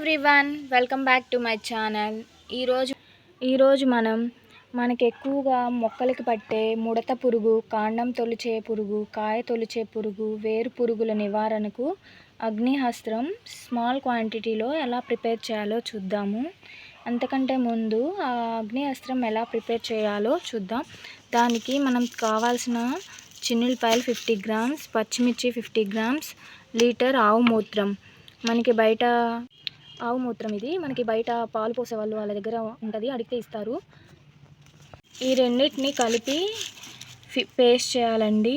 Everyone, welcome back to my channel. ఈరోజు మనకి ఎక్కువగా మొక్కలకి పట్టే ముడత పురుగు, కాండం తొలిచే పురుగు, కాయ తొలిచే పురుగు, వేరు పురుగుల నివారణకు అగ్నిహస్త్రం స్మాల్ క్వాంటిటీలో ఎలా ప్రిపేర్ చేయాలో చూద్దాము. అంతకంటే ముందు ఆ అగ్నిహస్త్రం ఎలా ప్రిపేర్ చేయాలో చూద్దాం. దానికి మనం కావాల్సిన చిన్నులపాయలు 50 గ్రామ్స్, పచ్చిమిర్చి 50 గ్రామ్స్, లీటర్ ఆవు మూత్రం. మనకి బయట ఆవు మూత్రం ఇది మనకి బయట పాలు పోసే వాళ్ళ దగ్గర ఉంటుంది, అడిగితే ఇస్తారు. ఈ రెండింటిని కలిపి పేస్ట్ చేయాలండి.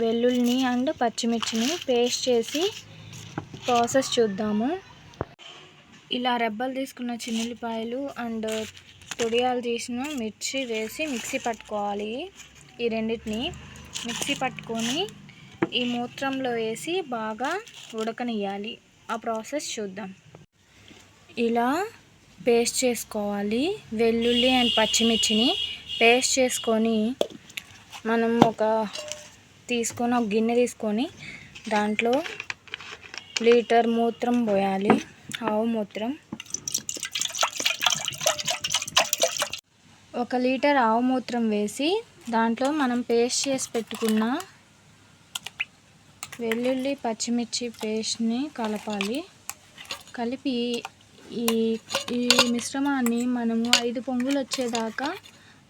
వెల్లుల్లిని అండ్ పచ్చిమిర్చిని పేస్ట్ చేసి ప్రాసెస్ చూద్దాము. ఇలా రెబ్బలు తీసుకున్న చిన్నులపాయలు అండ్ తొడియాలు తీసిన మిర్చి వేసి మిక్సీ పట్టుకోవాలి. ఈ రెండింటిని మిక్సీ పట్టుకొని ఈ మూత్రంలో వేసి బాగా ఉడకనియాలి. ఆ ప్రాసెస్ చూద్దాం. ఇలా పేస్ట్ చేసుకోవాలి. వెల్లుల్లి అండ్ పచ్చిమిర్చిని పేస్ట్ చేసుకొని మనం ఒక గిన్నె తీసుకొని దాంట్లో లీటర్ మూత్రం పోయాలి, ఆవు మూత్రం. 1 లీటర్ ఆవు మూత్రం వేసి దాంట్లో మనం పేస్ట్ చేసి పెట్టుకున్న వెల్లుల్లి పచ్చిమిర్చి పేస్ట్ని కలపాలి. కలిపి ఈ మిశ్రమాన్ని మనము 5 పొంగులు వచ్చేదాకా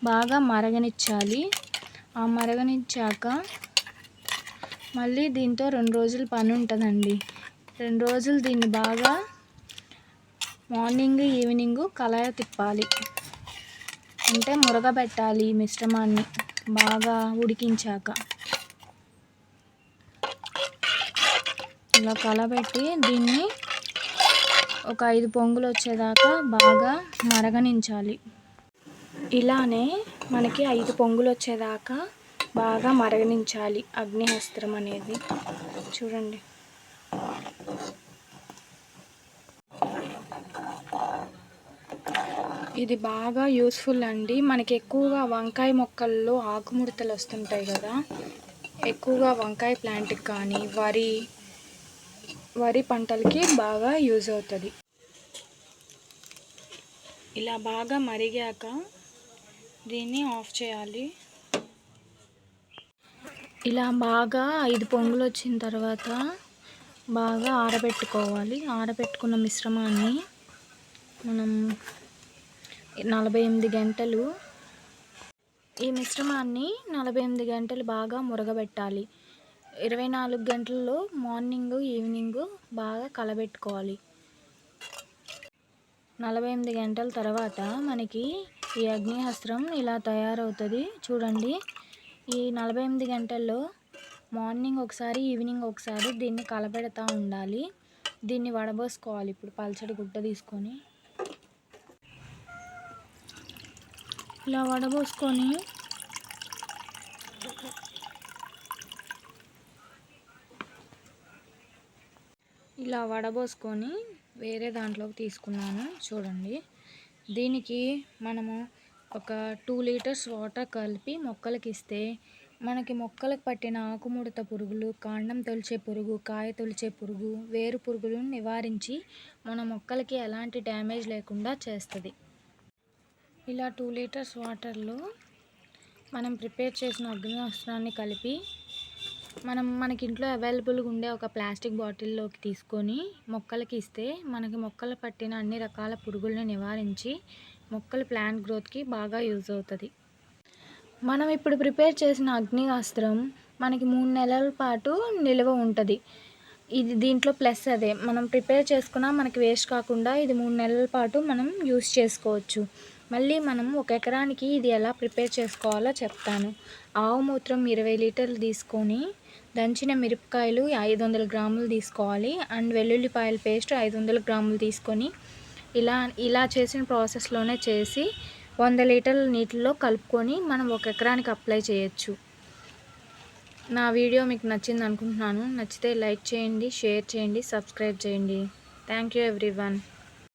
బాగా మరగనిచ్చాలి. ఆ మరగనిచ్చాక మళ్ళీ దీంతో 2 రోజులు పని ఉంటుందండి. 2 రోజులు దీన్ని బాగా మార్నింగ్ ఈవినింగ్ కలయ తిప్పాలి, అంటే మురగబెట్టాలి. ఈ మిశ్రమాన్ని బాగా ఉడికించాక ఇలా కలబెట్టి దీన్ని ఒక 5 పొంగులు వచ్చేదాకా బాగా మరగనించాలి. ఇలానే మనకి 5 పొంగులు వచ్చేదాకా బాగా మరగనించాలి అగ్నిహస్త్రం అనేది. చూడండి, ఇది బాగా యూస్ఫుల్ అండి. మనకి ఎక్కువగా వంకాయ మొక్కల్లో ఆకుముడతలు వస్తుంటాయి కదా, ఎక్కువగా వంకాయ ప్లాంట్కి కానీ వరి పంటలకి బాగా యూజ్ అవుతుంది. ఇలా బాగా మరిగాక దీన్ని ఆఫ్ చేయాలి. ఇలా బాగా 5 పొంగులు వచ్చిన తర్వాత బాగా ఆరబెట్టుకోవాలి. ఆరబెట్టుకున్న మిశ్రమాన్ని మనం 48 గంటలు ఈ మిశ్రమాన్ని 48 గంటలు బాగా మురగబెట్టాలి. 24 గంటల్లో మార్నింగ్ ఈవినింగ్ బాగా కలబెట్టుకోవాలి. 48 గంటల తర్వాత మనకి ఈ అగ్నిహస్త్రం ఇలా తయారవుతుంది. చూడండి, ఈ 48 గంటల్లో మార్నింగ్ ఒకసారి ఈవినింగ్ ఒకసారి దీన్ని కలబెడతా ఉండాలి. దీన్ని వడబోసుకోవాలి. ఇప్పుడు పల్చడి గుడ్డ తీసుకొని ఇలా వడబోసుకొని వేరే దాంట్లోకి తీసుకున్నాను. చూడండి, దీనికి మనము ఒక 2 లీటర్స్ వాటర్ కలిపి మొక్కలకి ఇస్తే మనకి మొక్కలకు పట్టిన ఆకుముడత పురుగులు, కాండం తొలిచే పురుగు, కాయ తొలిచే పురుగు, వేరు పురుగులను నివారించి మన మొక్కలకి ఎలాంటి డ్యామేజ్ లేకుండా చేస్తుంది. ఇలా 2 లీటర్స్ వాటర్లో మనం ప్రిపేర్ చేసిన అగ్నిహస్త్రాన్ని కలిపి మనకి ఇంట్లో అవైలబుల్గా ఉండే ఒక ప్లాస్టిక్ బాటిల్లోకి తీసుకొని మొక్కలకి ఇస్తే మనకి మొక్కలు పట్టిన అన్ని రకాల పురుగుల్ని నివారించి మొక్కల ప్లాంట్ గ్రోత్కి బాగా యూజ్ అవుతుంది. మనం ఇప్పుడు ప్రిపేర్ చేసిన అగ్నిహస్త్రం మనకి 3 నెలల పాటు నిల్వ ఉంటుంది. ఇది దీంట్లో ప్లస్ అదే, మనం ప్రిపేర్ చేసుకున్నా మనకి వేస్ట్ కాకుండా ఇది 3 నెలల పాటు మనం యూజ్ చేసుకోవచ్చు. మళ్ళీ మనం 1 ఎకరానికి ఇది ఎలా ప్రిపేర్ చేసుకోవాలో చెప్తాను. ఆవు మూత్రం 20 లీటర్లు తీసుకొని దంచిన మిరపకాయలు 500 గ్రాములు తీసుకోవాలి. అండ్ వెల్లుల్లిపాయల పేస్ట్ 500 గ్రాములు తీసుకొని ఇలా చేసిన ప్రాసెస్లోనే చేసి 100 లీటర్ల నీటిలో కలుపుకొని మనం 1 ఎకరానికి అప్లై చేయొచ్చు. నా వీడియో మీకు నచ్చింది అనుకుంటున్నాను. నచ్చితే లైక్ చేయండి, షేర్ చేయండి, సబ్స్క్రైబ్ చేయండి. Thank you everyone.